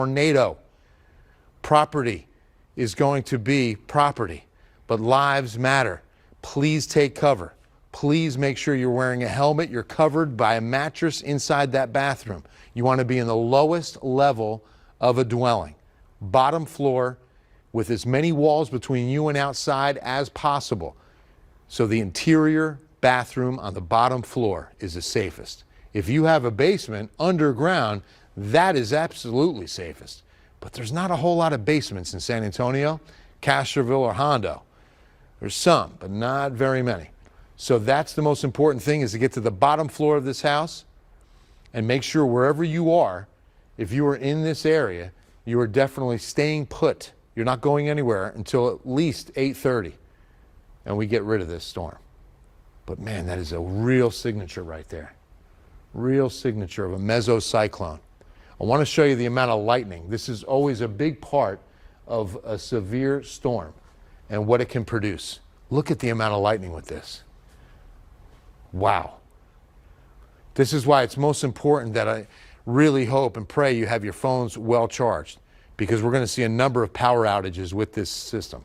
tornado. Property is going to be property, but lives matter. Please take cover. Please make sure you're wearing a helmet. You're covered by a mattress inside that bathroom. You want to be in the lowest level of a dwelling, bottom floor, with as many walls between you and outside as possible. So the interior bathroom on the bottom floor is the safest. If you have a basement underground, that is absolutely safest. But there's not a whole lot of basements in San Antonio, Castroville, or Hondo. There's some, but not very many. So that's the most important thing, is to get to the bottom floor of this house and make sure wherever you are, if you are in this area, you are definitely staying put. You're not going anywhere until at least 8:30, and we get rid of this storm. But man, that is a real signature right there. Real signature of a mesocyclone. I want to show you the amount of lightning. This is always a big part of a severe storm and what it can produce. Look at the amount of lightning with this. Wow. This is why it's most important that I really hope and pray you have your phones well charged, because we're going to see a number of power outages with this system.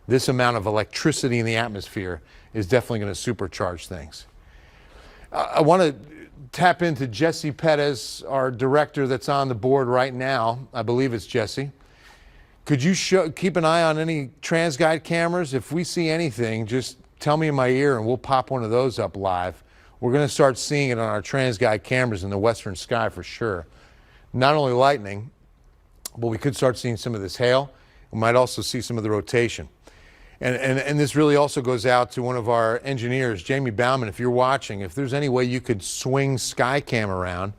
This amount of electricity in the atmosphere is definitely going to supercharge things. I want to tap into Jesse Perez, our director that's on the board right now. I believe it's Jesse. Could you keep an eye on any TransGuide cameras? If we see anything, just tell me in my ear and we'll pop one of those up live. We're going to start seeing it on our TransGuide cameras in the western sky for sure. Not only lightning, but we could start seeing some of this hail. We might also see some of the rotation. And this really also goes out to one of our engineers, Jamie Bauman. If you're watching, if there's any way you could swing Skycam around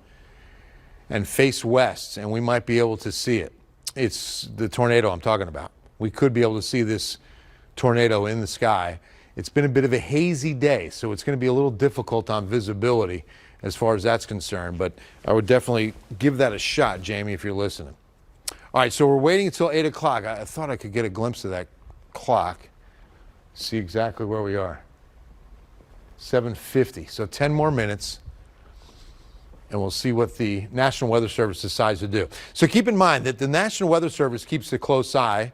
and face west, and we might be able to see it. It's the tornado I'm talking about. We could be able to see this tornado in the sky. It's been a bit of a hazy day, so it's going to be a little difficult on visibility as far as that's concerned, but I would definitely give that a shot, Jamie, if you're listening. All right, so we're waiting until 8 o'clock. I thought I could get a glimpse of that clock, see exactly where we are. 7:50, so 10 more minutes, and we'll see what the National Weather Service decides to do. So keep in mind that the National Weather Service keeps a close eye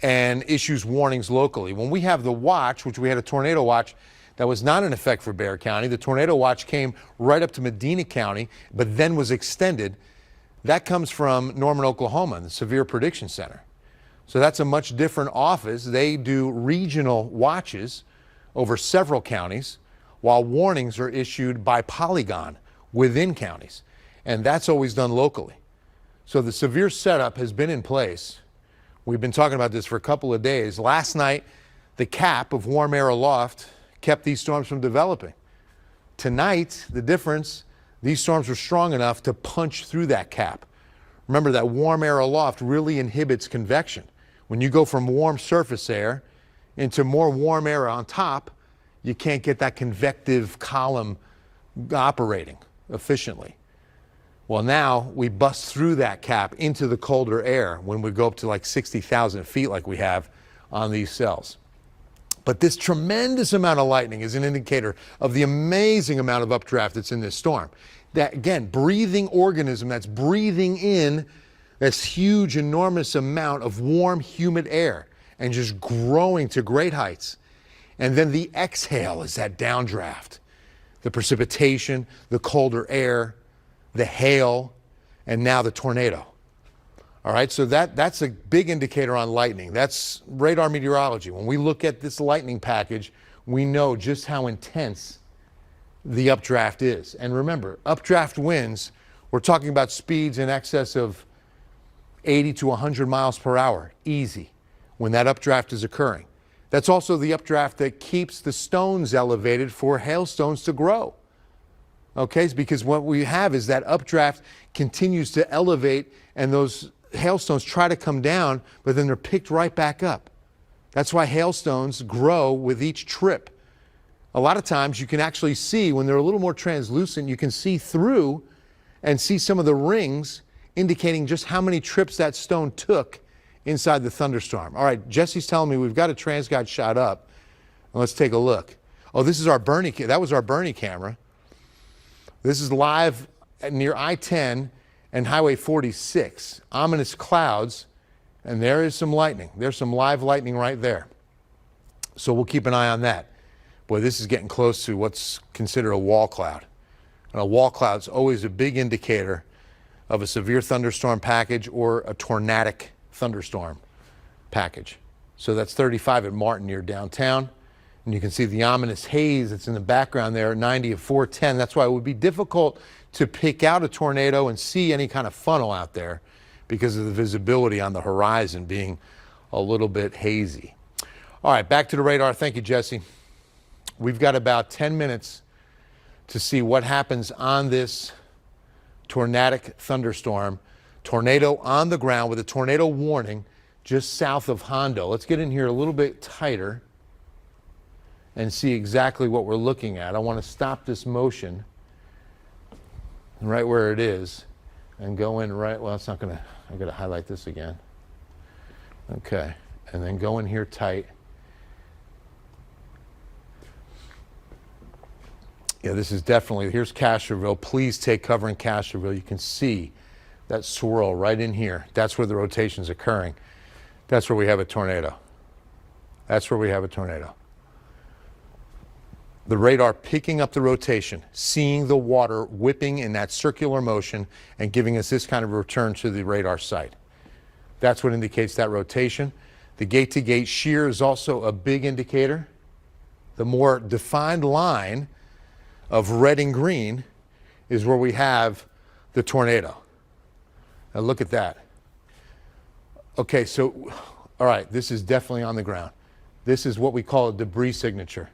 and issues warnings locally. When we have the watch, which we had a tornado watch that was not in effect for Bexar County, the tornado watch came right up to Medina County, but then was extended. That comes from Norman, Oklahoma, the Severe Prediction Center. So that's a much different office. They do regional watches over several counties, while warnings are issued by Polygon within counties. And that's always done locally. So the severe setup has been in place. We've been talking about this for a couple of days. Last night, the cap of warm air aloft kept these storms from developing. Tonight, the difference, these storms were strong enough to punch through that cap. Remember that warm air aloft really inhibits convection. When you go from warm surface air into more warm air on top, you can't get that convective column operating efficiently. Well, now we bust through that cap into the colder air when we go up to like 60,000 feet like we have on these cells. But this tremendous amount of lightning is an indicator of the amazing amount of updraft that's in this storm. That, again, breathing organism that's breathing in this huge, enormous amount of warm, humid air and just growing to great heights. And then the exhale is that downdraft, the precipitation, the colder air, the hail, and now the tornado. All right, so that's a big indicator on lightning. That's radar meteorology. When we look at this lightning package, we know just how intense the updraft is. And remember, updraft winds, we're talking about speeds in excess of 80 to 100 miles per hour, easy, when that updraft is occurring. That's also the updraft that keeps the stones elevated for hailstones to grow. Okay, because what we have is that updraft continues to elevate and those hailstones try to come down, but then they're picked right back up. That's why hailstones grow with each trip. A lot of times you can actually see when they're a little more translucent, you can see through and see some of the rings indicating just how many trips that stone took inside the thunderstorm. All right, Jesse's telling me we've got a TransGuide shot up. Let's take a look. Oh, this is our that was our Bernie camera. This is live near I-10, and Highway 46. Ominous clouds, and there is some lightning. There's some live lightning right there. So we'll keep an eye on that. Boy, this is getting close to what's considered a wall cloud. And a wall cloud is always a big indicator of a severe thunderstorm package or a tornadic thunderstorm package. So that's 35 at Martin near downtown. And you can see the ominous haze that's in the background there at 90 at 410. That's why it would be difficult to pick out a tornado and see any kind of funnel out there because of the visibility on the horizon being a little bit hazy. All right, back to the radar. Thank you, Jesse. We've got about 10 minutes to see what happens on this tornadic thunderstorm. Tornado on the ground with a tornado warning just south of Hondo. Let's get in here a little bit tighter and see exactly what we're looking at. I want to stop this motion right where it is and go in right, well, it's not going to, I got to highlight this again. Okay, and then go in here tight. Yeah, this is definitely, here's Castroville. Please take cover in Castroville. You can see that swirl right in here. That's where the rotation's occurring. That's where we have a tornado. That's where we have a tornado. The radar picking up the rotation, seeing the water whipping in that circular motion and giving us this kind of return to the radar site. That's what indicates that rotation. The gate-to-gate shear is also a big indicator. The more defined line of red and green is where we have the tornado. Now look at that. Okay, so, all right, this is definitely on the ground. This is what we call a debris signature.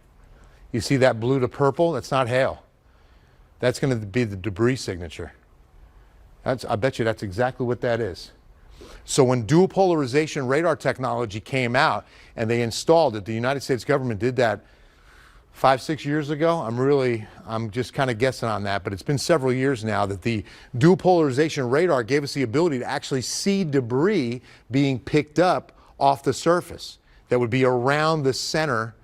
You see that blue to purple? That's not hail. That's going to be the debris signature. I bet you that's exactly what that is. So when dual polarization radar technology came out and they installed it, the United States government did that 5-6 years ago. I'm just kind of guessing on that, but it's been several years now that the dual polarization radar gave us the ability to actually see debris being picked up off the surface that would be around the center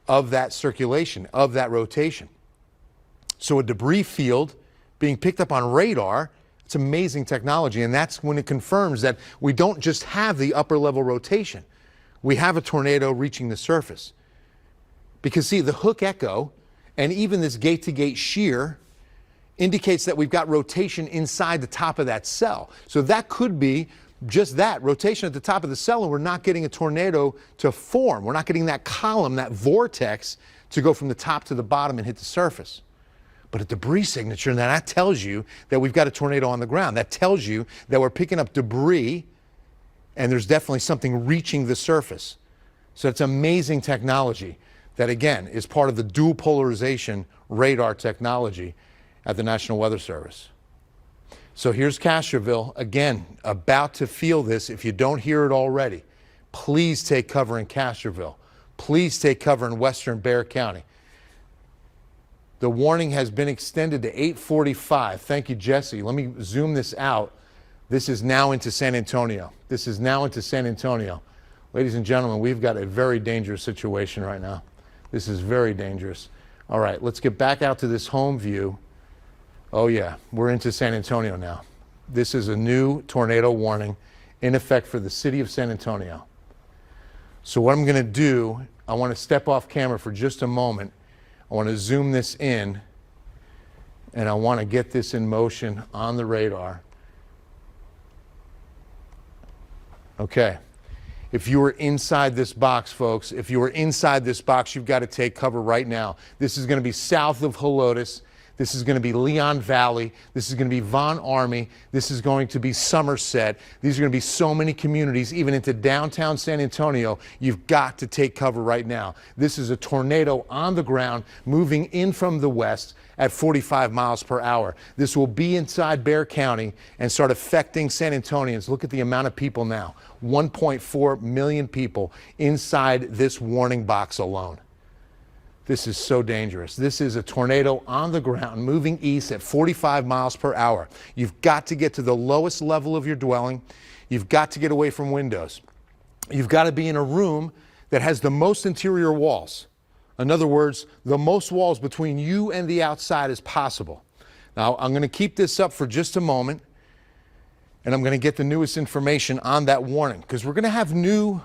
of that circulation, of that rotation. So a debris field being picked up on radar, it's amazing technology, and that's when it confirms that we don't just have the upper level rotation. We have a tornado reaching the surface. Because see, the hook echo and even this gate-to-gate shear indicates that we've got rotation inside the top of that cell. So that could be just that, rotation at the top of the cell, and we're not getting a tornado to form. We're not getting that column, that vortex, to go from the top to the bottom and hit the surface. But a debris signature, and that tells you that we've got a tornado on the ground. That tells you that we're picking up debris, and there's definitely something reaching the surface. So it's amazing technology that, again, is part of the dual polarization radar technology at the National Weather Service. So here's Castroville, again, about to feel this. If you don't hear it already, please take cover in Castroville. Please take cover in western Bexar County. The warning has been extended to 8:45. Thank you, Jesse. Let me zoom this out. This is now into San Antonio. This is now into San Antonio. Ladies and gentlemen, we've got a very dangerous situation right now. This is very dangerous. All right, let's get back out to this home view. Oh yeah, we're into San Antonio now. This is a new tornado warning in effect for the city of San Antonio. So what I'm gonna do, I wanna step off camera for just a moment. I wanna zoom this in, and I wanna get this in motion on the radar. Okay. If you are inside this box, folks, if you are inside this box, you've got to take cover right now. This is going to be south of Helotes. This is going to be Leon Valley. This is going to be Von Army. This is going to be Somerset. These are going to be so many communities, even into downtown San Antonio. You've got to take cover right now. This is a tornado on the ground moving in from the west at 45 miles per hour. This will be inside Bexar County and start affecting San Antonians. Look at the amount of people now. 1.4 million people inside this warning box alone. This is so dangerous. This is a tornado on the ground moving east at 45 miles per hour. You've got to get to the lowest level of your dwelling. You've got to get away from windows. You've got to be in a room that has the most interior walls. In other words, the most walls between you and the outside as possible. Now, I'm going to keep this up for just a moment, and I'm going to get the newest information on that warning, because we're going to have new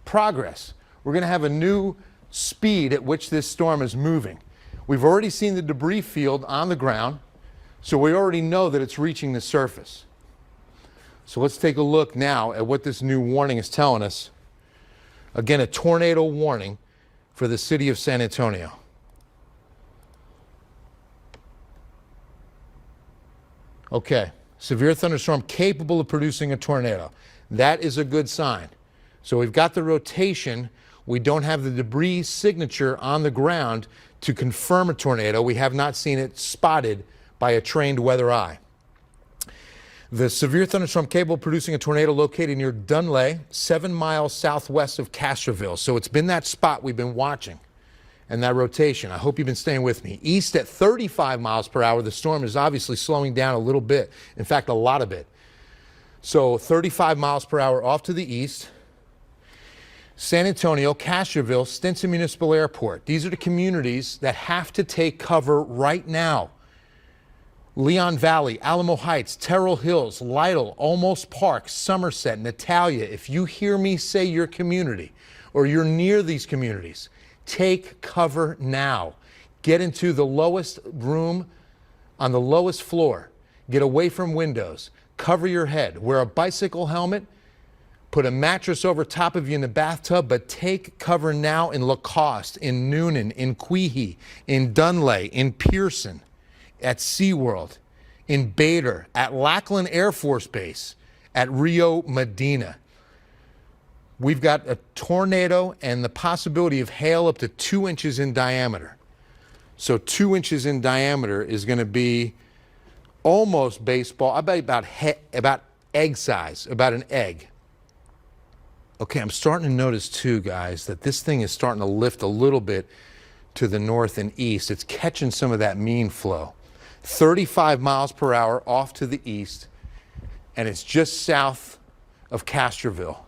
progress. We're going to have a new speed at which this storm is moving. We've already seen the debris field on the ground, so we already know that it's reaching the surface. So let's take a look now at what this new warning is telling us. Again, a tornado warning for the city of San Antonio. Okay, severe thunderstorm capable of producing a tornado. That is a good sign. So we've got the rotation. We don't have the debris signature on the ground to confirm a tornado. We have not seen it spotted by a trained weather eye. The severe thunderstorm capable of producing a tornado located near Dunlay, 7 miles southwest of Castroville. So it's been that spot we've been watching and that rotation. I hope you've been staying with me. East at 35 miles per hour. The storm is obviously slowing down a little bit. In fact, a lot of it. So 35 miles per hour off to the east. San Antonio, Castroville, Stinson Municipal Airport. These are the communities that have to take cover right now. Leon Valley, Alamo Heights, Terrell Hills, Lytle, Olmos Park, Somerset, Natalia. If you hear me say your community or you're near these communities, take cover now. Get into the lowest room on the lowest floor. Get away from windows. Cover your head. Wear a bicycle helmet. Put a mattress over top of you in the bathtub, but take cover now in Lacoste, in Noonan, in Queehee, in Dunlay, in Pearson, at SeaWorld, in Bader, at Lackland Air Force Base, at Rio Medina. We've got a tornado and the possibility of hail up to 2 inches in diameter. So 2 inches in diameter is going to be almost baseball, I bet about egg size, about an egg. Okay, I'm starting to notice too, guys, that this thing is starting to lift a little bit to the north and east. It's catching some of that mean flow. 35 miles per hour off to the east, and it's just south of Castroville.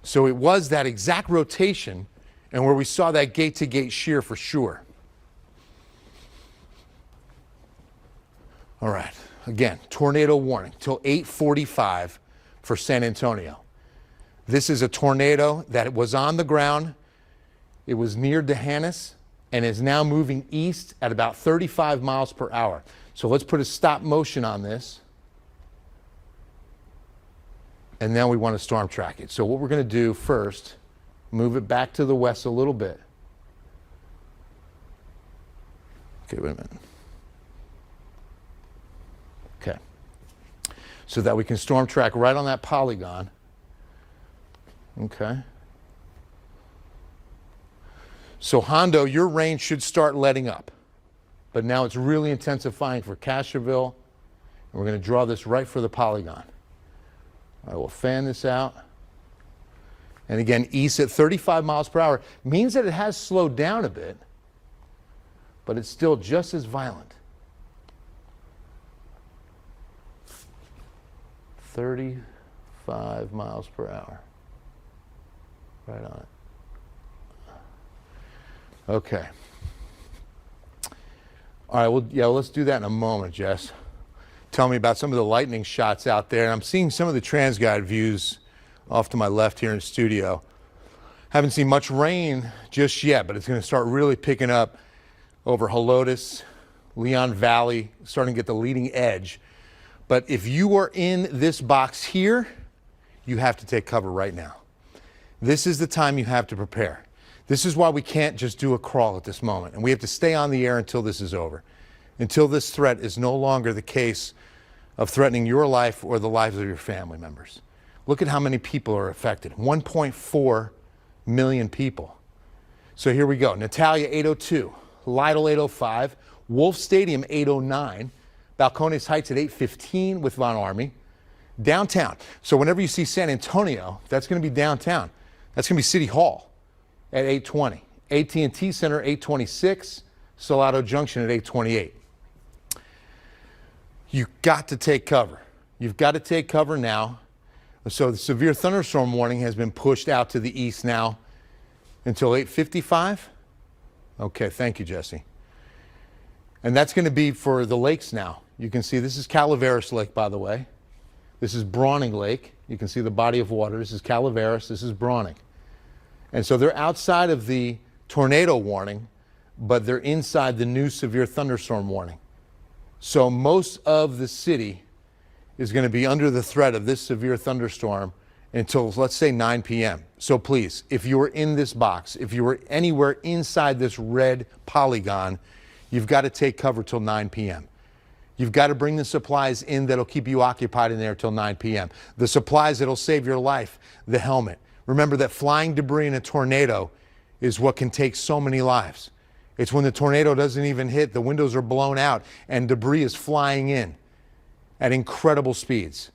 So it was that exact rotation and where we saw that gate-to-gate shear for sure. All right, again, tornado warning till 8:45 for San Antonio. This is a tornado that was on the ground. It was near D'Hanis and is now moving east at about 35 miles per hour. So let's put a stop motion on this. And now we want to storm track it. So what we're going to do first, move it back to the west a little bit. Okay, wait a minute. Okay. So that we can storm track right on that polygon. Okay. So Hondo, your range should start letting up. But now it's really intensifying for Castroville. And we're going to draw this right for the polygon. I will fan this out. And again, east at 35 miles per hour means that it has slowed down a bit, but it's still just as violent. 35 miles per hour. Right on it. Okay. All right, well, yeah, let's do that in a moment, Jess. Tell me about some of the lightning shots out there. And I'm seeing some of the TransGuide views off to my left here in the studio. Haven't seen much rain just yet, but it's going to start really picking up over Helotes, Leon Valley, starting to get the leading edge. But if you are in this box here, you have to take cover right now. This is the time you have to prepare. This is why we can't just do a crawl at this moment. And we have to stay on the air until this is over. Until this threat is no longer the case of threatening your life or the lives of your family members. Look at how many people are affected. 1.4 million people. So here we go. Natalia 802, Lytle 805, Wolf Stadium 809, Balcones Heights at 815 with Von Army. Downtown. So whenever you see San Antonio, that's going to be downtown. That's going to be City Hall at 820. AT&T Center 826, Salado Junction at 828. You've got to take cover. You've got to take cover now. So the severe thunderstorm warning has been pushed out to the east now until 8:55. Okay, thank you, Jesse. And that's going to be for the lakes now. You can see this is Calaveras Lake, by the way. This is Brawning Lake. You can see the body of water. This is Calaveras. This is Brawning. And so they're outside of the tornado warning, but they're inside the new severe thunderstorm warning. So most of the city is going to be under the threat of this severe thunderstorm until, let's say, 9 p.m. So please, if you were in this box, if you were anywhere inside this red polygon, you've got to take cover till 9 p.m. You've got to bring the supplies in that'll keep you occupied in there till 9 p.m. The supplies that'll save your life, the helmet. Remember that flying debris in a tornado is what can take so many lives. It's when the tornado doesn't even hit, the windows are blown out, and debris is flying in at incredible speeds.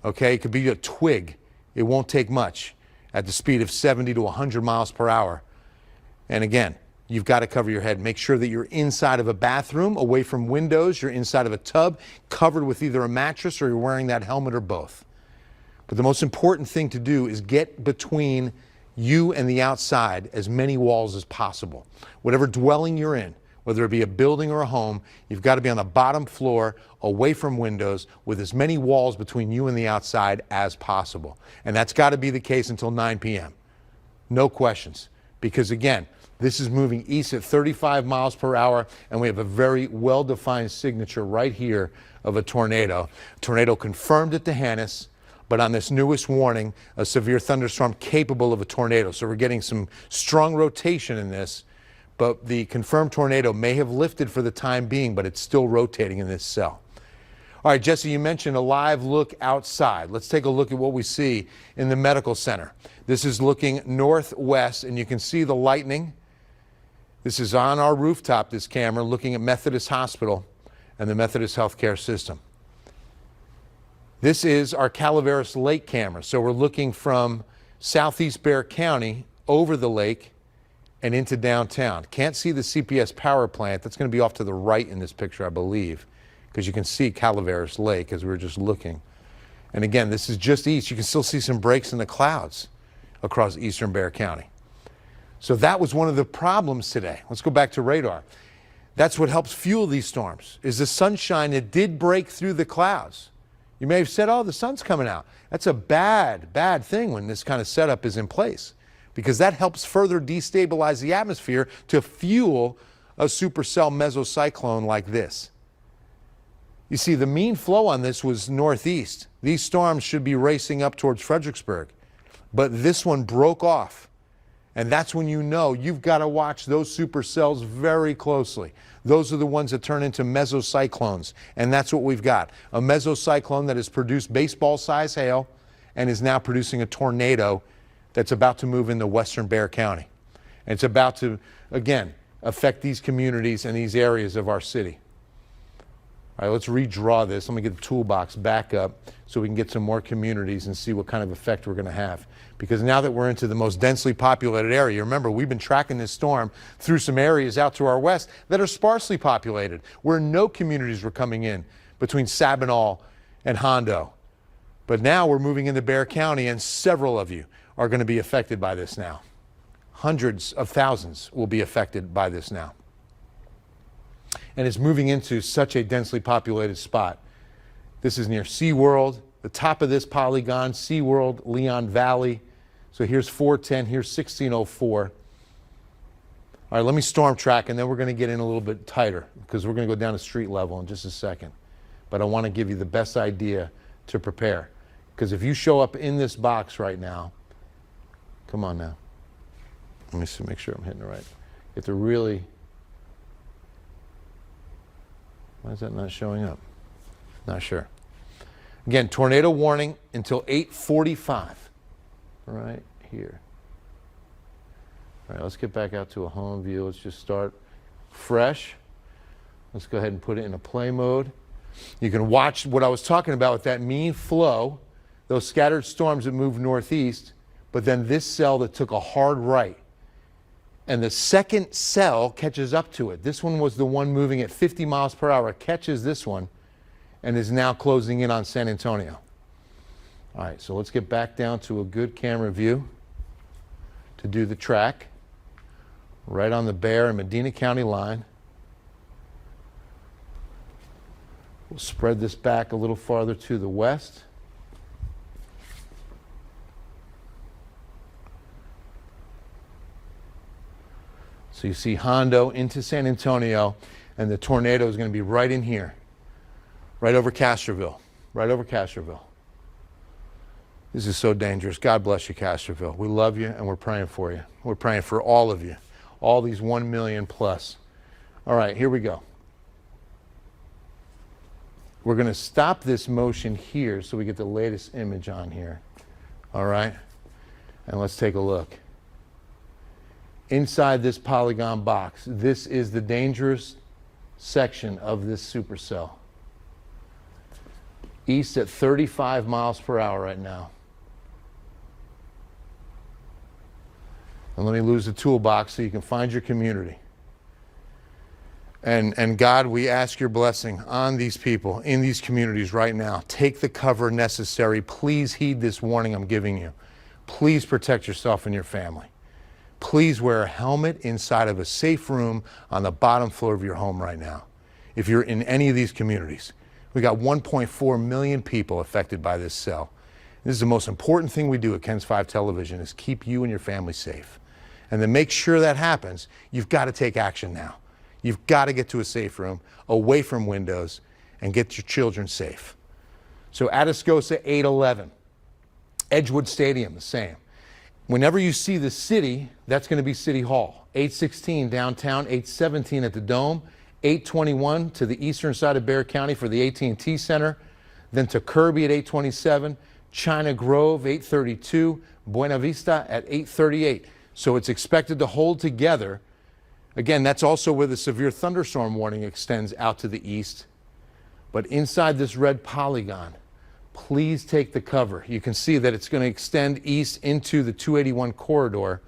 Okay, it could be a twig. It won't take much at the speed of 70 to 100 miles per hour. And again, you've got to cover your head. Make sure that you're inside of a bathroom, away from windows. You're inside of a tub, covered with either a mattress or you're wearing that helmet or both. But the most important thing to do is get between you and the outside as many walls as possible. Whatever dwelling you're in, whether it be a building or a home, you've got to be on the bottom floor, away from windows, with as many walls between you and the outside as possible. And that's got to be the case until 9 p.m. No questions. Because again, this is moving east at 35 miles per hour, and we have a very well-defined signature right here of a tornado. Tornado confirmed at Hannahs, but on this newest warning, a severe thunderstorm capable of a tornado. So we're getting some strong rotation in this, but the confirmed tornado may have lifted for the time being, but it's still rotating in this cell. All right, Jesse, you mentioned a live look outside. Let's take a look at what we see in the medical center. This is looking northwest, and you can see the lightning. This is on our rooftop, this camera, looking at Methodist Hospital and the Methodist healthcare system. This is our Calaveras Lake camera. So we're looking from southeast Bexar County over the lake and into downtown. Can't see the CPS power plant. That's going to be off to the right in this picture, I believe, because you can see Calaveras Lake as we were just looking. And again, this is just east. You can still see some breaks in the clouds across eastern Bexar County. So that was one of the problems today. Let's go back to radar. That's what helps fuel these storms, is the sunshine that did break through the clouds. You may have said, oh, the sun's coming out. That's a bad thing when this kind of setup is in place, because that helps further destabilize the atmosphere to fuel a supercell mesocyclone like this. You see, the mean flow on this was northeast. These storms should be racing up towards Fredericksburg, but this one broke off. And that's when you know you've got to watch those supercells very closely. Those are the ones that turn into mesocyclones, and that's what we've got. A mesocyclone that has produced baseball-sized hail and is now producing a tornado that's about to move into western Bexar County. And it's about to, again, affect these communities and these areas of our city. All right, let's redraw this. Let me get the toolbox back up so we can get some more communities and see what kind of effect we're going to have. Because now that we're into the most densely populated area, remember, we've been tracking this storm through some areas out to our west that are sparsely populated, where no communities were coming in between Sabinal and Hondo. But now we're moving into Bexar County, and several of you are going to be affected by this now. Hundreds of thousands will be affected by this now. And it's moving into such a densely populated spot. This is near SeaWorld, the top of this polygon, SeaWorld, Leon Valley. So here's 410, here's 1604. All right, let me storm track, and then we're going to get in a little bit tighter, because we're going to go down to street level in just a second. But I want to give you the best idea to prepare. Because if you show up in this box right now, come on now. Let me see, make sure I'm hitting it right. You have to really... Why is that not showing up? Not sure. Again, tornado warning until 8:45. Right here. All right, let's get back out to a home view. Let's just start fresh. Let's go ahead and put it in a play mode. You can watch what I was talking about with that mean flow, those scattered storms that moved northeast, but then this cell that took a hard right. And the second cell catches up to it. This one was the one moving at 50 miles per hour, catches this one, and is now closing in on San Antonio. All right, so let's get back down to a good camera view to do the track. Right on the Bexar and Medina County line. We'll spread this back a little farther to the west. So you see Hondo into San Antonio, and the tornado is going to be right in here, right over Castroville, right over Castroville. This is so dangerous. God bless you, Castroville. We love you, and we're praying for you. We're praying for all of you, all these 1 million plus. All right, here we go. We're going to stop this motion here so we get the latest image on here. All right, and let's take a look. Inside this polygon box, this is the dangerous section of this supercell. East at 35 miles per hour right now. And let me lose the toolbox so you can find your community. And God, we ask your blessing on these people in these communities right now. Take the cover necessary. Please heed this warning I'm giving you. Please protect yourself and your family. Please wear a helmet inside of a safe room on the bottom floor of your home right now. If you're in any of these communities, we got 1.4 million people affected by this cell. This is the most important thing we do at KENS 5 Television, is keep you and your family safe. And to make sure that happens, you've got to take action now. You've got to get to a safe room, away from windows, and get your children safe. So Atascosa, 811. Edgewood Stadium, the same. Whenever you see the city, that's going to be City Hall. 816 downtown, 817 at the Dome, 821 to the eastern side of Bexar County for the AT&T Center, then to Kirby at 827, China Grove, 832, Buena Vista at 838. So it's expected to hold together. Again, that's also where the severe thunderstorm warning extends out to the east. But inside this red polygon, please take the cover. You can see that it's going to extend east into the 281 corridor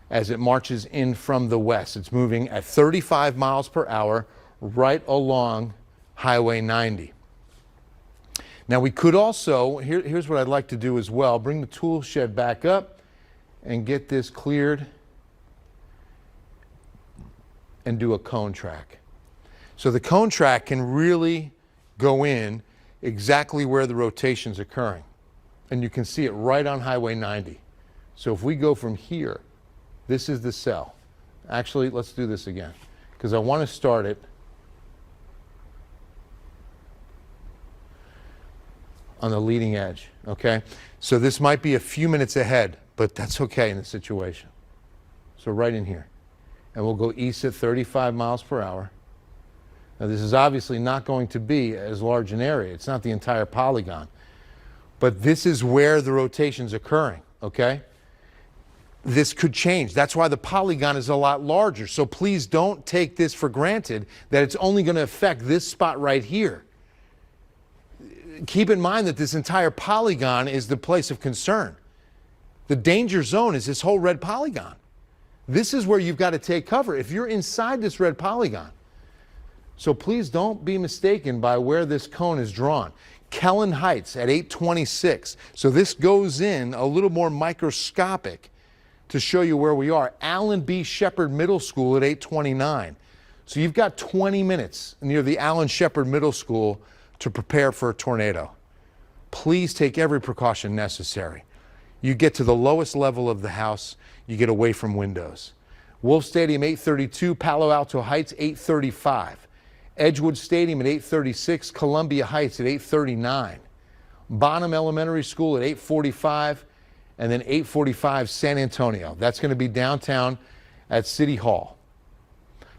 as it marches in from the west. It's moving at 35 miles per hour right along Highway 90. Now we could also, here's what I'd like to do as well, bring the tool shed back up and get this cleared and do a cone track. So the cone track can really go in exactly where the rotation's occurring. And you can see it right on Highway 90. So if we go from here, this is the cell. Actually, let's do this again, because I want to start it on the leading edge, okay? So this might be a few minutes ahead, but that's okay in the situation. So right in here. And we'll go east at 35 miles per hour. Now this is obviously not going to be as large an area. It's not the entire polygon. But this is where the rotation's occurring, okay? This could change. That's why the polygon is a lot larger. So please don't take this for granted that it's only going to affect this spot right here. Keep in mind that this entire polygon is the place of concern. The danger zone is this whole red polygon. This is where you've got to take cover if you're inside this red polygon. So please don't be mistaken by where this cone is drawn. Kellen Heights at 826. So this goes in a little more microscopic to show you where we are. Allen B. Shepherd Middle School at 829. So you've got 20 minutes near the Allen Shepherd Middle School to prepare for a tornado. Please take every precaution necessary. You get to the lowest level of the house, you get away from windows. Wolf Stadium 832, Palo Alto Heights 835. Edgewood Stadium at 836, Columbia Heights at 839. Bonham Elementary School at 845, and then 845 San Antonio. That's going to be downtown at City Hall.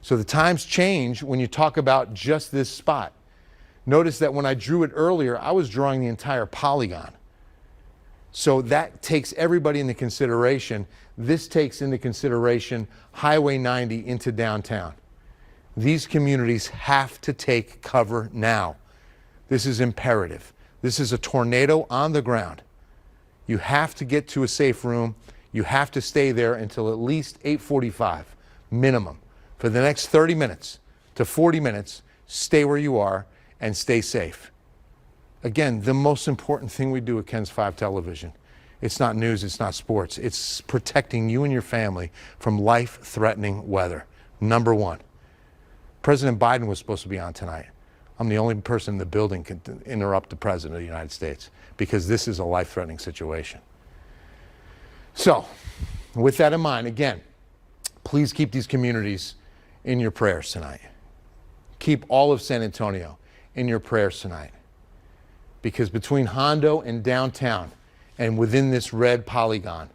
So the times change when you talk about just this spot. Notice that when I drew it earlier, I was drawing the entire polygon. So that takes everybody into consideration. This takes into consideration Highway 90 into downtown. These communities have to take cover now. This is imperative. This is a tornado on the ground. You have to get to a safe room. You have to stay there until at least 8:45 minimum. For the next 30 minutes to 40 minutes, stay where you are and stay safe. Again, the most important thing we do at KENS 5 Television, it's not news, it's not sports. It's protecting you and your family from life-threatening weather. Number one. President Biden was supposed to be on tonight. I'm the only person in the building can interrupt the President of the United States because this is a life-threatening situation. So, with that in mind, again, Please keep these communities in your prayers tonight. Keep all of San Antonio in your prayers tonight. Because between Hondo and downtown and within this red polygon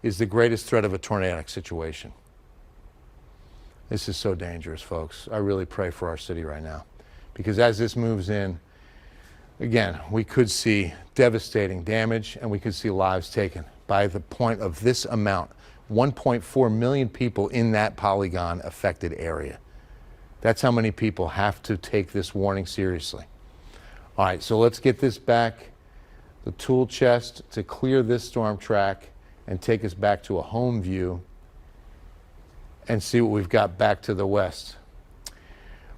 is the greatest threat of a tornadic situation. This is so dangerous, folks. I really pray for our city right now. Because as this moves in, again, we could see devastating damage and we could see lives taken by the point of this amount. 1.4 million people in that polygon affected area. That's how many people have to take this warning seriously. All right, so let's get this back, the tool chest, to clear this storm track and take us back to a home view and see what we've got back to the west.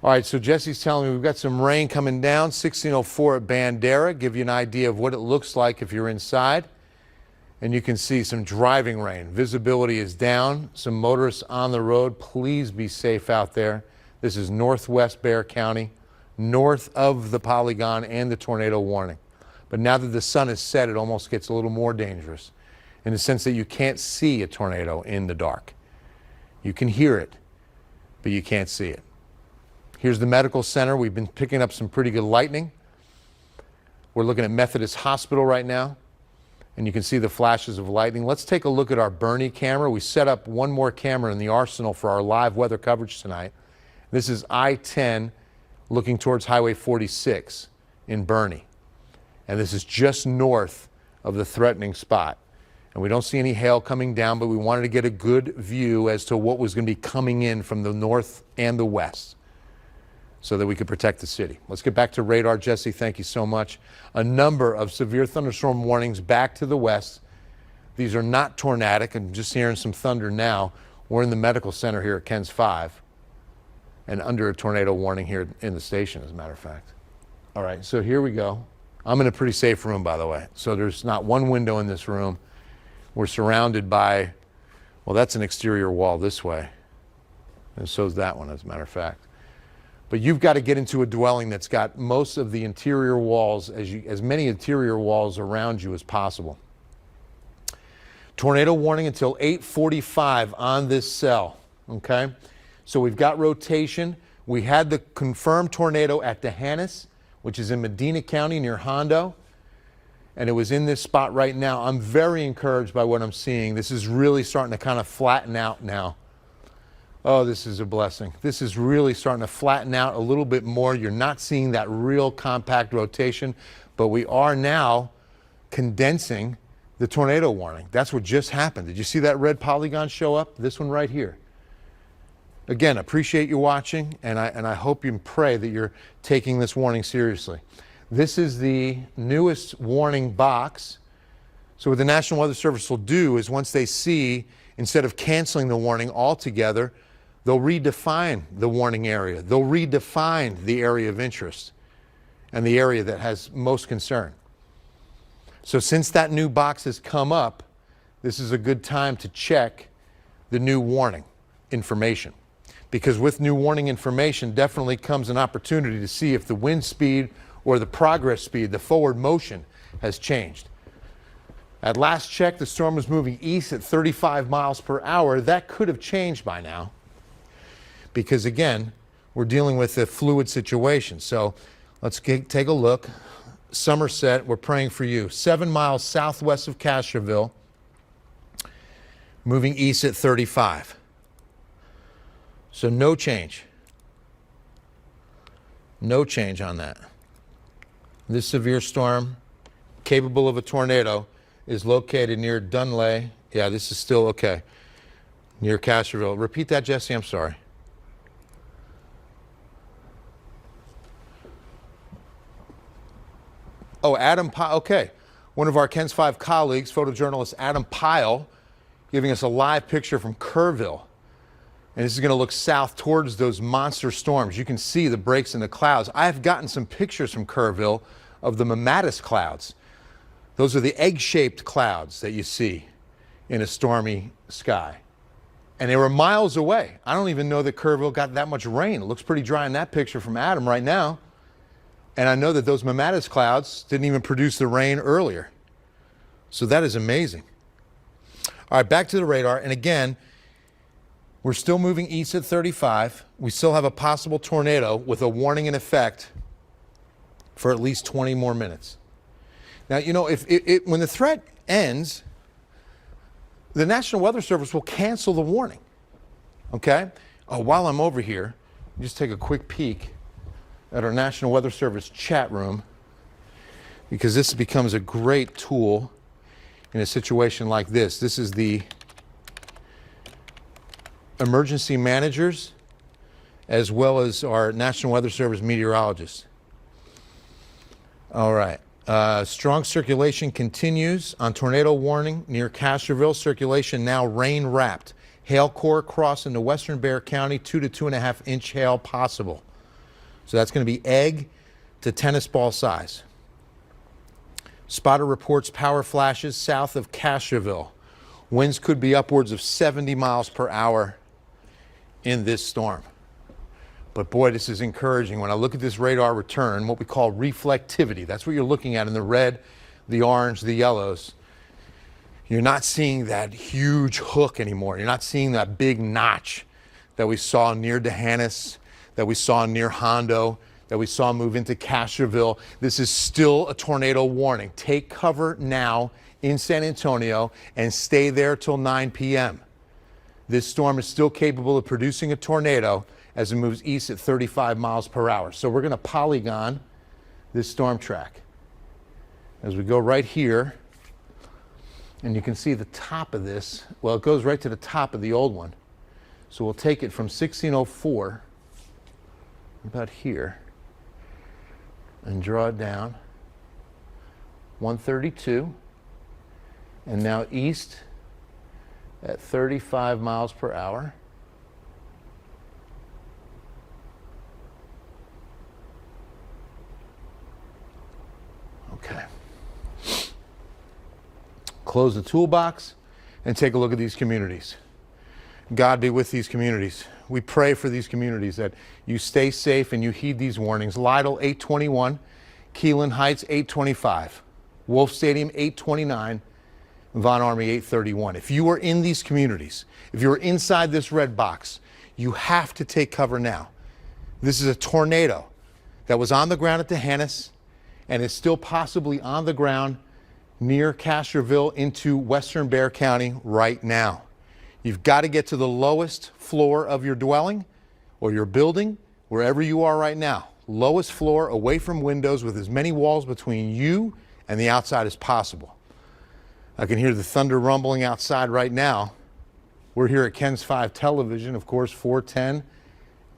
All right, so Jesse's telling me we've got some rain coming down, 1604 at Bandera. Give you an idea of what it looks like if you're inside. And you can see some driving rain. Visibility is down. Some motorists on the road. Please be safe out there. This is northwest Bexar County, north of the polygon and the tornado warning. But now that the sun is set, it almost gets a little more dangerous in the sense that you can't see a tornado in the dark. You can hear it, but you can't see it. Here's the medical center. We've been picking up some pretty good lightning. We're looking at Methodist Hospital right now, and you can see the flashes of lightning. Let's take a look at our Bernie camera. We set up one more camera in the arsenal for our live weather coverage tonight. This is I-10 looking towards Highway 46 in Bernie. And this is just north of the threatening spot. And we don't see any hail coming down, but we wanted to get a good view as to what was going to be coming in from the north and the west so that we could protect the city. Let's get back to radar. Jesse, thank you so much. A number of severe thunderstorm warnings back to the west. These are not tornadic. I'm just hearing some thunder now. We're in the medical center here at KENS 5 and under a tornado warning here in the station, as a matter of fact. All right, so here we go. I'm in a pretty safe room, by the way. So there's not one window in this room. We're surrounded by, well, that's an exterior wall this way. And so's that one, as a matter of fact. But you've got to get into a dwelling that's got most of the interior walls, as many interior walls around you as possible. Tornado warning until 8:45 on this cell, okay? So we've got rotation. We had the confirmed tornado at D'Hanis, which is in Medina County near Hondo. And it was in this spot right now. I'm very encouraged by what I'm seeing. This is really starting to kind of flatten out now. Oh, this is a blessing. This is really starting to flatten out a little bit more. You're not seeing that real compact rotation, but we are now condensing the tornado warning. That's what just happened. Did you see that red polygon show up? This one right here. Again, appreciate you watching, and I hope you pray that you're taking this warning seriously. This is the newest warning box. So what the National Weather Service will do is once they see, instead of canceling the warning altogether, they'll redefine the warning area. They'll redefine the area of interest and the area that has most concern. So since that new box has come up, this is a good time to check the new warning information. Because with new warning information definitely comes an opportunity to see if the wind speed or the progress speed, the forward motion, has changed. At last check, the storm was moving east at 35 miles per hour. That could have changed by now. Because again, we're dealing with a fluid situation. So let's take a look. Somerset, we're praying for you. 7 miles southwest of Castroville, moving east at 35. So no change. No change on that. This severe storm, capable of a tornado, is located near Dunlay. Yeah, this is still okay. Near Castroville. Repeat that, Jesse, I'm sorry. Oh, Adam Pyle, okay. One of our KENS 5 colleagues, photojournalist Adam Pyle, giving us a live picture from Kerrville. And this is going to look south towards those monster storms. You can see the breaks in the clouds. I've gotten some pictures from Kerrville of the mammatus clouds. Those are the egg-shaped clouds that you see in a stormy sky. And they were miles away. I don't even know that Kerrville got that much rain. It looks pretty dry in that picture from Adam right now. And I know that those mammatus clouds didn't even produce the rain earlier. So that is amazing. All right, back to the radar. And again, We're still moving east at 35. We still have a possible tornado with a warning in effect for at least 20 more minutes. Now, you know, when the threat ends, the National Weather Service will cancel the warning, okay? While I'm over here, just take a quick peek at our National Weather Service chat room, because this becomes a great tool in a situation like this. This is the emergency managers as well as our National Weather Service meteorologists. All right. Strong circulation continues on tornado warning near Castroville. Circulation now rain wrapped. Hail core cross into western Bexar County, 2 to 2.5 inch hail possible. So that's going to be egg to tennis ball size. Spotter reports power flashes south of Castroville. Winds could be upwards of 70 miles per hour in this storm. But boy, this is encouraging. When I look at this radar return, what we call reflectivity, that's what you're looking at in the red, the orange, the yellows. You're not seeing that huge hook anymore. You're not seeing that big notch that we saw near D'Hanis, that we saw near Hondo, that we saw move into Castroville. This is still a tornado warning. Take cover now in San Antonio and stay there till 9 p.m. This storm is still capable of producing a tornado as it moves east at 35 miles per hour. So we're going to polygon this storm track. As we go right here, and you can see the top of this, well, it goes right to the top of the old one. So we'll take it from 1604, about here, and draw it down, 132, and now east at 35 miles per hour. Okay. Close the toolbox and take a look at these communities. God be with these communities. We pray for these communities that you stay safe and you heed these warnings. Lytle 821, Keelan Heights 825, Wolf Stadium 829, Von Army 831. If you are in these communities, if you're inside this red box, you have to take cover now. This is a tornado that was on the ground at D'Hanis and is still possibly on the ground near Castroville into western Bexar County right now. You've got to get to the lowest floor of your dwelling or your building, wherever you are right now. Lowest floor, away from windows, with as many walls between you and the outside as possible. I can hear the thunder rumbling outside right now. We're here at KENS 5 television, of course, 410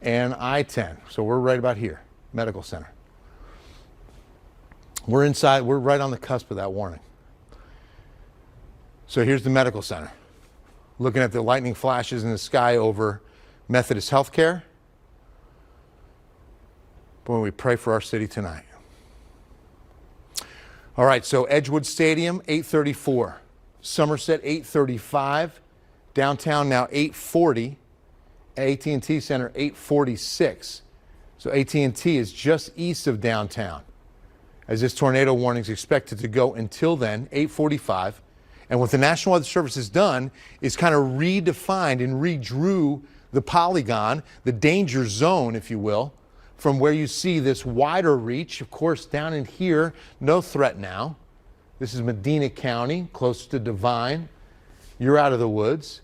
and I-10. So we're right about here, Medical Center. We're inside, we're right on the cusp of that warning. So here's the Medical Center. Looking at the lightning flashes in the sky over Methodist Healthcare. Boy, we pray for our city tonight. All right, so Edgewood Stadium, 834. Somerset, 835. Downtown now 840. AT&T Center, 846. So AT&T is just east of downtown, as this tornado warning is expected to go until then, 845. And what the National Weather Service has done is kind of redefined and redrew the polygon, the danger zone, if you will, from where you see this wider reach. Of course, down in here, no threat now. This is Medina County, close to Devine. You're out of the woods.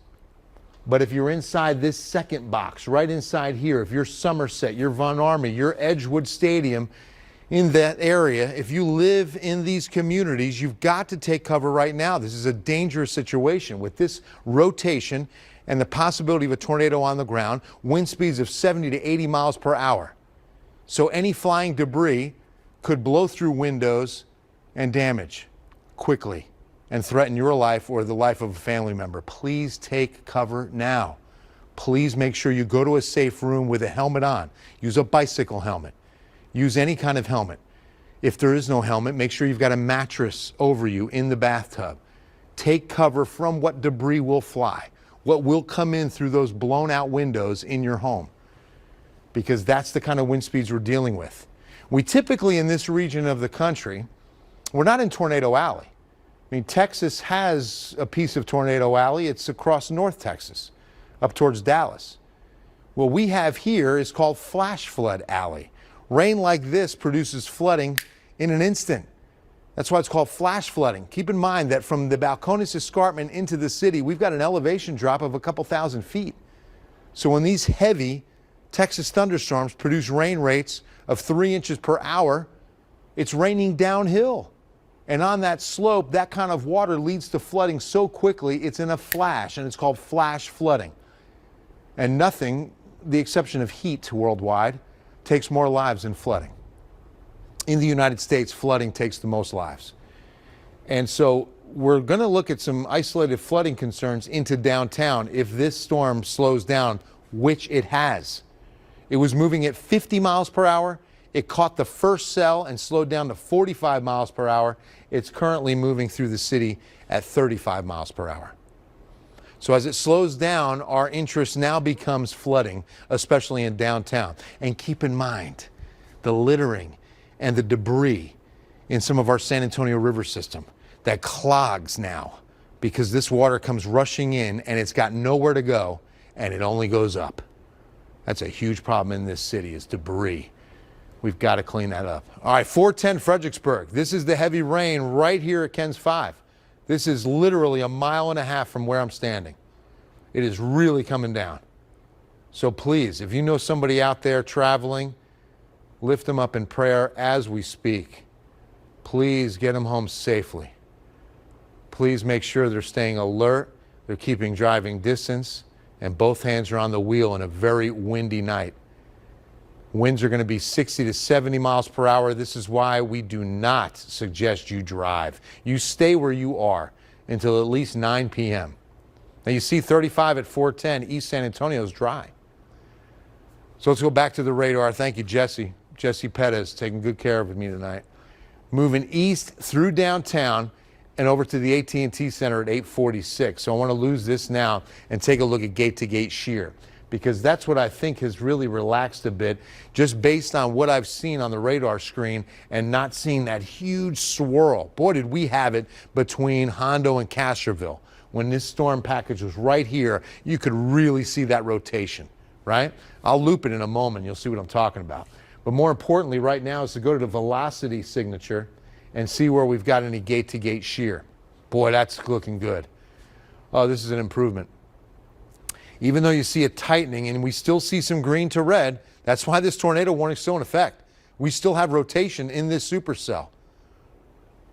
But if you're inside this second box, right inside here, if you're Somerset, you're Von Army, you're Edgewood Stadium, in that area, if you live in these communities, you've got to take cover right now. This is a dangerous situation with this rotation and the possibility of a tornado on the ground, wind speeds of 70 to 80 miles per hour. So any flying debris could blow through windows and damage quickly and threaten your life or the life of a family member. Please take cover now. Please make sure you go to a safe room with a helmet on. Use a bicycle helmet. Use any kind of helmet. If there is no helmet, make sure you've got a mattress over you in the bathtub. Take cover from what debris will fly, what will come in through those blown out windows in your home, because that's the kind of wind speeds we're dealing with. We typically, in this region of the country, we're not in Tornado Alley. I mean, Texas has a piece of Tornado Alley. It's across North Texas. up towards Dallas. What we have here is called flash flood alley. Rain like this produces flooding in an instant. That's why it's called flash flooding. Keep in mind that from the Balcones Escarpment into the city, we've got an elevation drop of a couple thousand feet. So when these heavy Texas thunderstorms produce rain rates of 3 inches per hour, it's raining downhill. And on that slope, that kind of water leads to flooding so quickly, it's in a flash, and it's called flash flooding. And nothing, the exception of heat worldwide, takes more lives than flooding. In the United States, flooding takes the most lives. And so we're going to look at some isolated flooding concerns into downtown if this storm slows down, which it has. It was moving at 50 miles per hour. It caught the first cell and slowed down to 45 miles per hour. It's currently moving through the city at 35 miles per hour. So as it slows down, our interest now becomes flooding, especially in downtown. And keep in mind the littering and the debris in some of our San Antonio River system that clogs now because this water comes rushing in and it's got nowhere to go and it only goes up. That's a huge problem in this city, is debris. We've got to clean that up. All right, 410 Fredericksburg. This is the heavy rain right here at KENS 5. This is literally a mile and a half from where I'm standing. It is really coming down. So please, if you know somebody out there traveling, lift them up in prayer as we speak. Please get them home safely. Please make sure they're staying alert, they're keeping driving distance, and both hands are on the wheel in a very windy night. Winds are going to be 60 to 70 miles per hour. This is why we do not suggest you drive. You stay where you are until at least 9 p.m. Now you see 35 at 410, East San Antonio is dry. So let's go back to the radar. Thank you, Jesse. Jesse Pettis taking good care of me tonight. Moving east through downtown and over to the AT&T Center at 846. So I want to lose this now and take a look at gate-to-gate shear, because that's what I think has really relaxed a bit, just based on what I've seen on the radar screen and not seeing that huge swirl. Boy, did we have it between Hondo and Castroville. When this storm package was right here, you could really see that rotation, right? I'll loop it in a moment. You'll see what I'm talking about. But more importantly right now is to go to the velocity signature and see where we've got any gate-to-gate shear. Boy, that's looking good. Oh, this is an improvement. Even though you see a tightening and we still see some green to red, that's why this tornado warning is still in effect. We still have rotation in this supercell.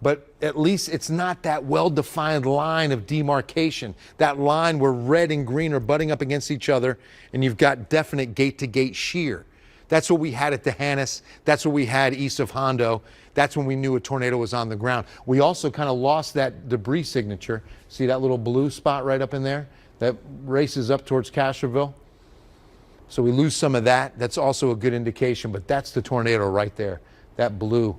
But at least it's not that well-defined line of demarcation, that line where red and green are butting up against each other and you've got definite gate-to-gate shear. That's what we had at D'Hanis. That's what we had east of Hondo. That's when we knew a tornado was on the ground. We also kind of lost that debris signature. See that little blue spot right up in there? That races up towards Castroville. So we lose some of that. That's also a good indication, but that's the tornado right there, that blue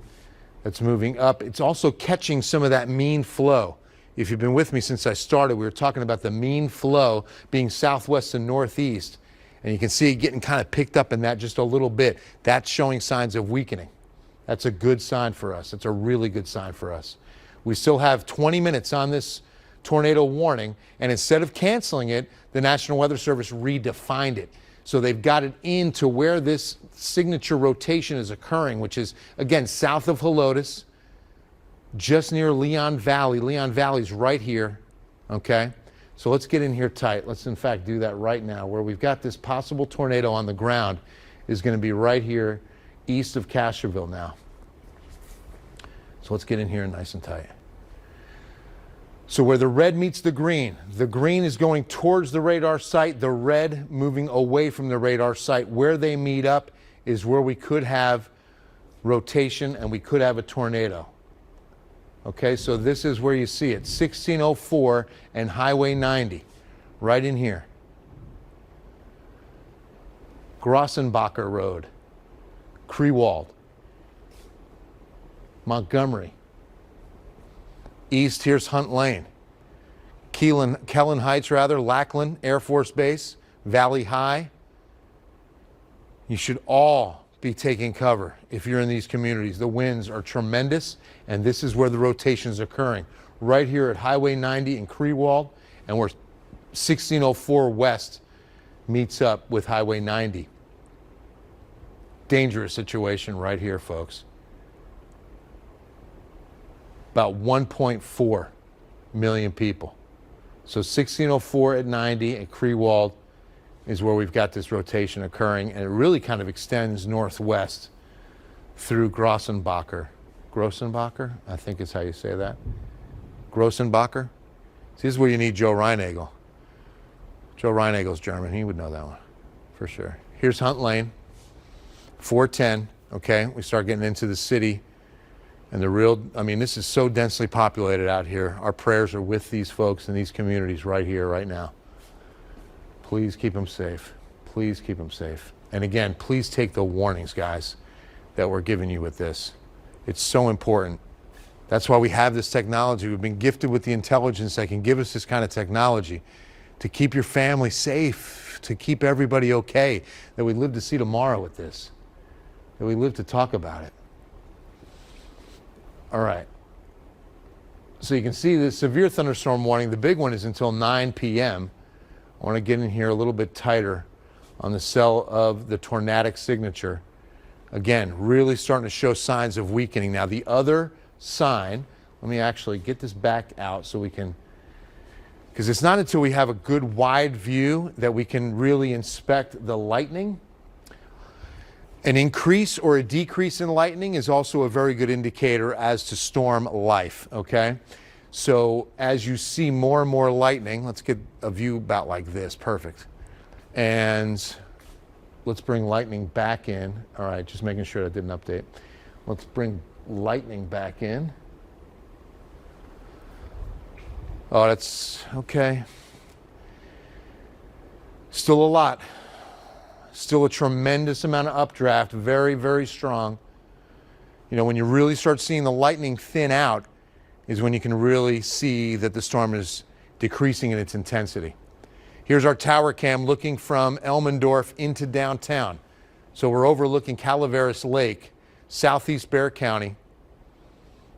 that's moving up. It's also catching some of that mean flow. If you've been with me since I started, we were talking about the mean flow being southwest and northeast, and you can see it getting kind of picked up in that just a little bit. That's showing signs of weakening. That's a good sign for us. It's a really good sign for us. We still have 20 minutes on this tornado warning, and instead of canceling it, the National Weather Service redefined it. So they've got it into where this signature rotation is occurring, which is, again, south of Helotes, just near Leon Valley. Leon Valley's right here, okay? So let's get in here tight. Let's, in fact, do that right now. Where we've got this possible tornado on the ground is going to be right here east of Castroville now. So let's get in here nice and tight. So where the red meets the green is going towards the radar site, the red moving away from the radar site. Where they meet up is where we could have rotation and we could have a tornado. Okay, so this is where you see it, 1604 and Highway 90, right in here. Grossenbacher Road, Crewald, Montgomery. East, here's Hunt Lane. Kellen Heights, Lackland Air Force Base, Valley High. You should all be taking cover if you're in these communities. The winds are tremendous, and this is where the rotation is occurring. Right here at Highway 90 in Crewald, and we're 1604 west meets up with Highway 90. Dangerous situation right here, folks. About 1.4 million people. So 1604 at 90 at Crewald is where we've got this rotation occurring, and it really kind of extends northwest through Grossenbacher. Grossenbacher, I think is how you say that. Grossenbacher. See, this is where you need Joe Reinagel. Joe Reinegel's German. He would know that one for sure. Here's Hunt Lane, 410. Okay, we start getting into the city. And this is so densely populated out here. Our prayers are with these folks in these communities right here, right now. Please keep them safe. Please keep them safe. And again, please take the warnings, guys, that we're giving you with this. It's so important. That's why we have this technology. We've been gifted with the intelligence that can give us this kind of technology to keep your family safe, to keep everybody okay, that we live to see tomorrow with this, that we live to talk about it. All right. So you can see the severe thunderstorm warning. The big one is until 9 p.m. I want to get in here a little bit tighter on the cell of the tornadic signature. Again, really starting to show signs of weakening. Now, the other sign, let me actually get this back out so we can, because it's not until we have a good wide view that we can really inspect the lightning. An increase or a decrease in lightning is also a very good indicator as to storm life, okay? So as you see more and more lightning, let's get a view about like this, perfect. And let's bring lightning back in. All right, just making sure I didn't update. Let's bring lightning back in. Oh, that's okay. Still a lot. Still a tremendous amount of updraft, very, very strong. You know, when you really start seeing the lightning thin out is when you can really see that the storm is decreasing in its intensity. Here's our tower cam looking from Elmendorf into downtown. So we're overlooking Calaveras Lake, southeast Bexar County.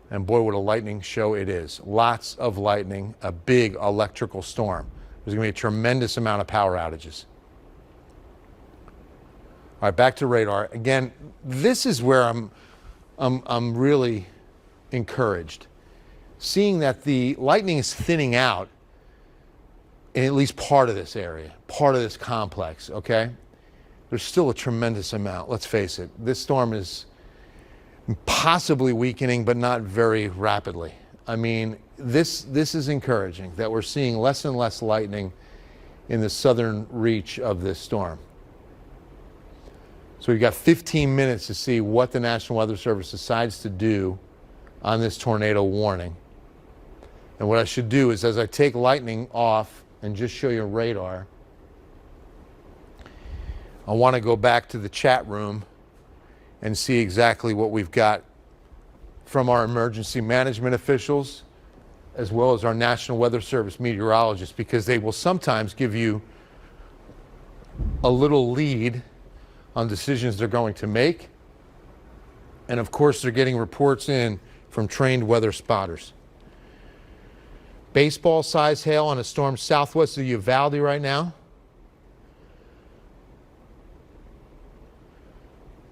And boy, what a lightning show it is. Lots of lightning, a big electrical storm. There's going to be a tremendous amount of power outages. All right, back to radar. Again, this is where I'm really encouraged. Seeing that the lightning is thinning out in at least part of this area, part of this complex, okay? There's still a tremendous amount, let's face it. This storm is possibly weakening, but not very rapidly. I mean, this is encouraging that we're seeing less and less lightning in the southern reach of this storm. So we've got 15 minutes to see what the National Weather Service decides to do on this tornado warning. And what I should do is, as I take lightning off and just show you radar, I want to go back to the chat room and see exactly what we've got from our emergency management officials as well as our National Weather Service meteorologists, because they will sometimes give you a little lead on decisions they're going to make. And of course, they're getting reports in from trained weather spotters. Baseball size hail on a storm southwest of Uvalde right now.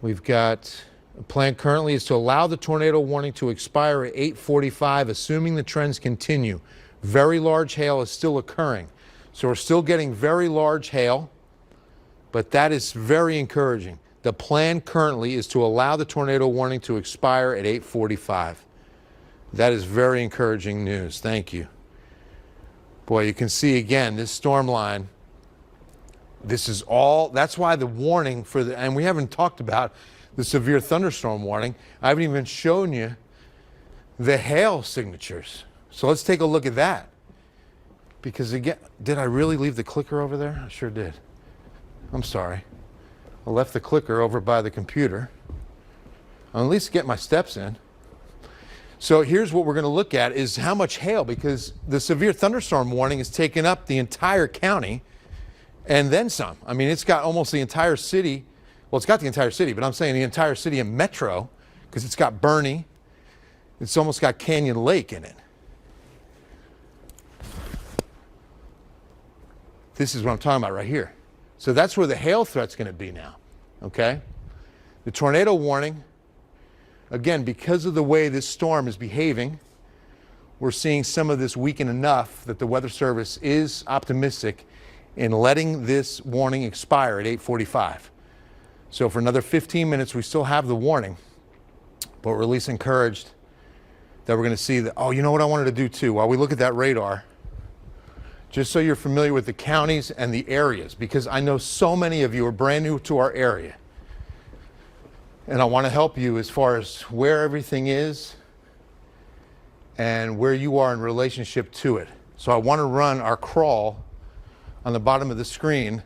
We've got a plan currently is to allow the tornado warning to expire at 8:45, assuming the trends continue. Very large hail is still occurring. So we're still getting very large hail, but that is very encouraging. The plan currently is to allow the tornado warning to expire at 8:45. That is very encouraging news. Thank you. Boy, you can see again, this storm line, this is all, that's why the warning for the, and we haven't talked about the severe thunderstorm warning. I haven't even shown you the hail signatures. So let's take a look at that. Because again, did I really leave the clicker over there? I sure did. I'm sorry. I left the clicker over by the computer. I'll at least get my steps in. So here's what we're going to look at is how much hail, because the severe thunderstorm warning has taken up the entire county and then some. I mean, it's got almost the entire city. Well, it's got the entire city, but I'm saying the entire city and metro, because it's got Bernie. It's almost got Canyon Lake in it. This is what I'm talking about right here. So that's where the hail threat's going to be now, okay? The tornado warning, again, because of the way this storm is behaving, we're seeing some of this weaken enough that the Weather Service is optimistic in letting this warning expire at 8:45. So for another 15 minutes, we still have the warning, but we're at least encouraged that we're going to see that. Oh, you know what I wanted to do too, while we look at that radar, just so you're familiar with the counties and the areas, because I know so many of you are brand new to our area. And I want to help you as far as where everything is and where you are in relationship to it. So I want to run our crawl on the bottom of the screen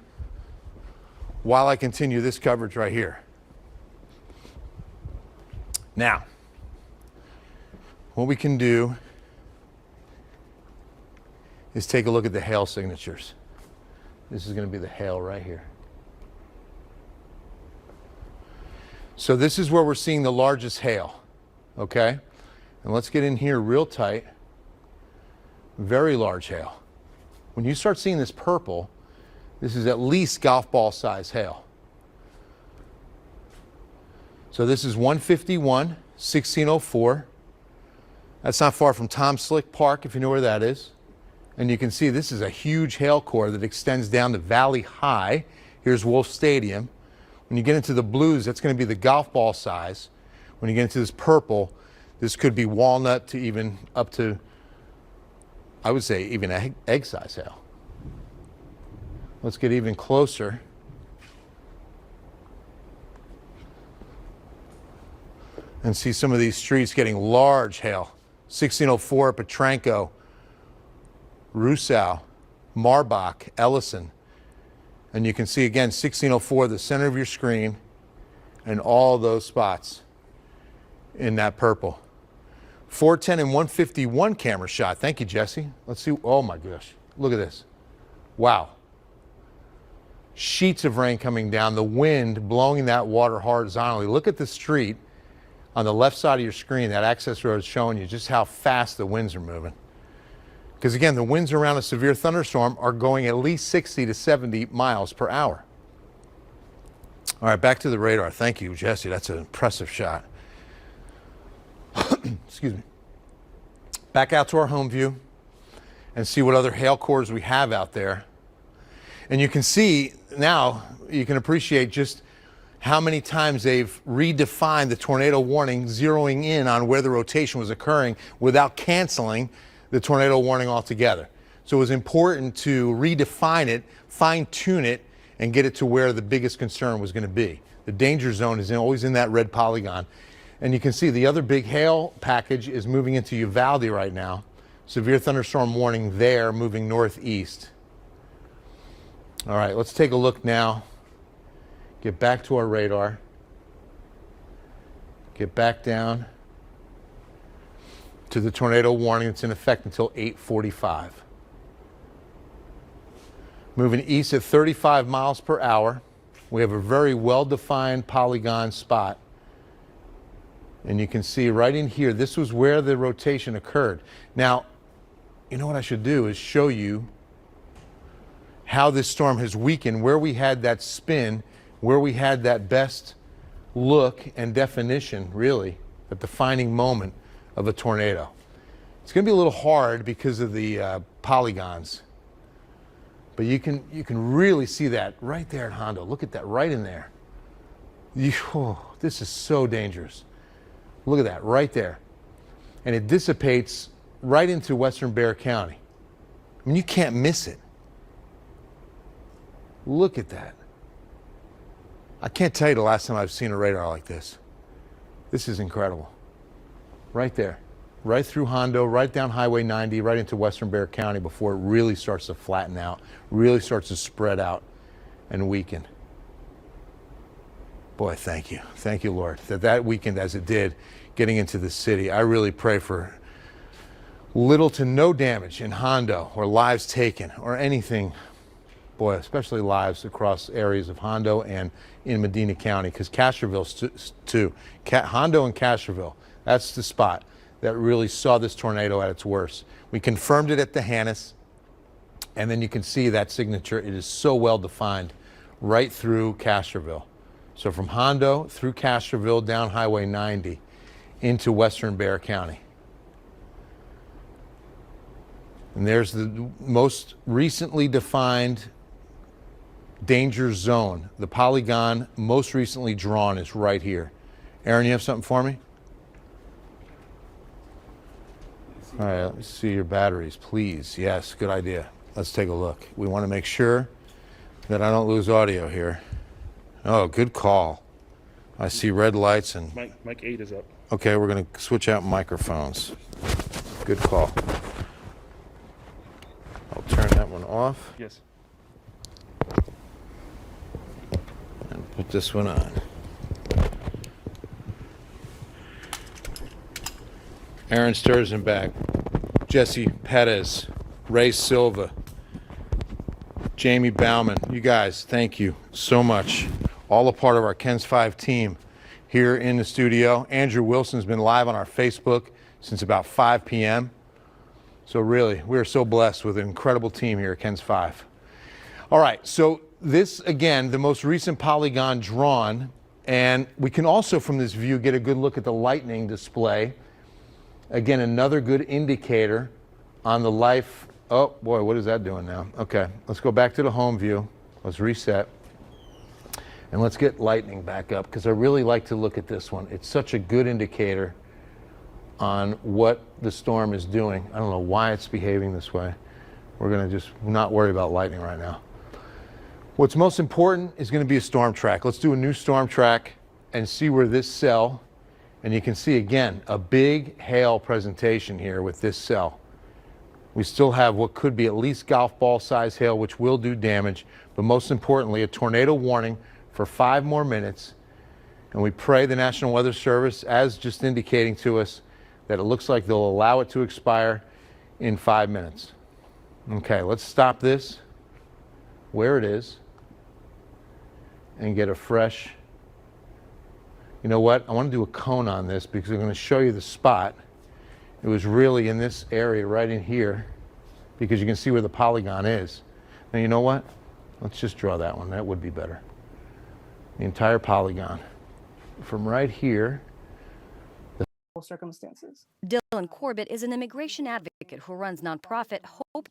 while I continue this coverage right here. Now, what we can do is take a look at the hail signatures. This is going to be the hail right here. So this is where we're seeing the largest hail, okay? And let's get in here real tight. Very large hail. When you start seeing this purple, this is at least golf ball size hail. So this is 151, 1604. That's not far from Tom Slick Park, if you know where that is. And you can see this is a huge hail core that extends down to Valley High. Here's Wolf Stadium. When you get into the blues, that's going to be the golf ball size. When you get into this purple, this could be walnut to even up to, I would say, even egg size hail. Let's get even closer. And see some of these streets getting large hail. 1604, Petranco, Rousseau, Marbach, Ellison. And you can see again 1604, the center of your screen, and all those spots in that purple. 410 and 151 camera shot. Thank you, Jesse. Let's see. Oh my gosh. Look at this. Wow. Sheets of rain coming down, the wind blowing that water horizontally. Look at the street on the left side of your screen. That access road is showing you just how fast the winds are moving. Because again, the winds around a severe thunderstorm are going at least 60 to 70 miles per hour. All right, back to the radar. Thank you, Jesse. That's an impressive shot. Excuse me. Back out to our home view and see what other hail cores we have out there. And you can see now, you can appreciate just how many times they've redefined the tornado warning, zeroing in on where the rotation was occurring without canceling the tornado warning altogether. So it was important to redefine it, fine-tune it, and get it to where the biggest concern was going to be. The danger zone is always in that red polygon. And you can see the other big hail package is moving into Uvalde right now. Severe thunderstorm warning there, moving northeast. All right, let's take a look now. Get back to our radar. Get back down to the tornado warning that's in effect until 8:45. Moving east at 35 miles per hour. We have a very well-defined polygon spot. And you can see right in here, this was where the rotation occurred. Now, you know what I should do is show you how this storm has weakened, where we had that spin, where we had that best look and definition, really, at the defining moment of a tornado. It's going to be a little hard because of the polygons, but you can really see that right there at Hondo. Look at that right in there. This is so dangerous. Look at that right there. And it dissipates right into western Bexar County. I mean, you can't miss it. Look at that. I can't tell you the last time I've seen a radar like this. This is incredible. Right there. Right through Hondo, right down Highway 90, right into western Bexar County before it really starts to flatten out, really starts to spread out and weaken. Boy, thank you. Thank you, Lord, that weakened as it did getting into the city. I really pray for little to no damage in Hondo or lives taken or anything. Boy, especially lives across areas of Hondo and in Medina County, because Castroville too. Hondo and Castroville, that's the spot that really saw this tornado at its worst. We confirmed it at the Hannes, and then you can see that signature. It is so well defined right through Castroville. So from Hondo through Castroville down Highway 90 into western Bexar County. And there's the most recently defined danger zone. The polygon most recently drawn is right here. Aaron, you have something for me? All right, let me see your batteries, please. Yes, good idea. Let's take a look. We want to make sure that I don't lose audio here. Oh, good call. I see red lights and... Mic 8 is up. Okay, we're going to switch out microphones. Good call. I'll turn that one off. Yes. And put this one on. Aaron Sturzenbach, Jesse Perez, Ray Silva, Jamie Bauman. You guys, thank you so much. All a part of our KENS 5 team here in the studio. Andrew Wilson's been live on our Facebook since about 5 p.m. So really, we are so blessed with an incredible team here at KENS 5. All right, so this, again, the most recent polygon drawn, and we can also from this view get a good look at the lightning display. Again, another good indicator on the life. Oh boy, what is that doing now? Okay, let's go back to the home view. Let's reset. And let's get lightning back up, because I really like to look at this one. It's such a good indicator on what the storm is doing. I don't know why it's behaving this way. We're going to just not worry about lightning right now. What's most important is going to be a storm track. Let's do a new storm track and see where this cell, and you can see again a big hail presentation here with this cell. We still have what could be at least golf ball size hail, which will do damage, but most importantly, a tornado warning for 5 more minutes. And we pray the National Weather Service, as just indicating to us, that it looks like they'll allow it to expire in 5 minutes. Okay, let's stop this where it is and get a fresh. You know what? I want to do a cone on this because I'm going to show you the spot. It was really in this area right in here, because you can see where the polygon is. Now, you know what? Let's just draw that one. That would be better. The entire polygon from right here. Circumstances. Dylan Corbett is an immigration advocate who runs nonprofit Hope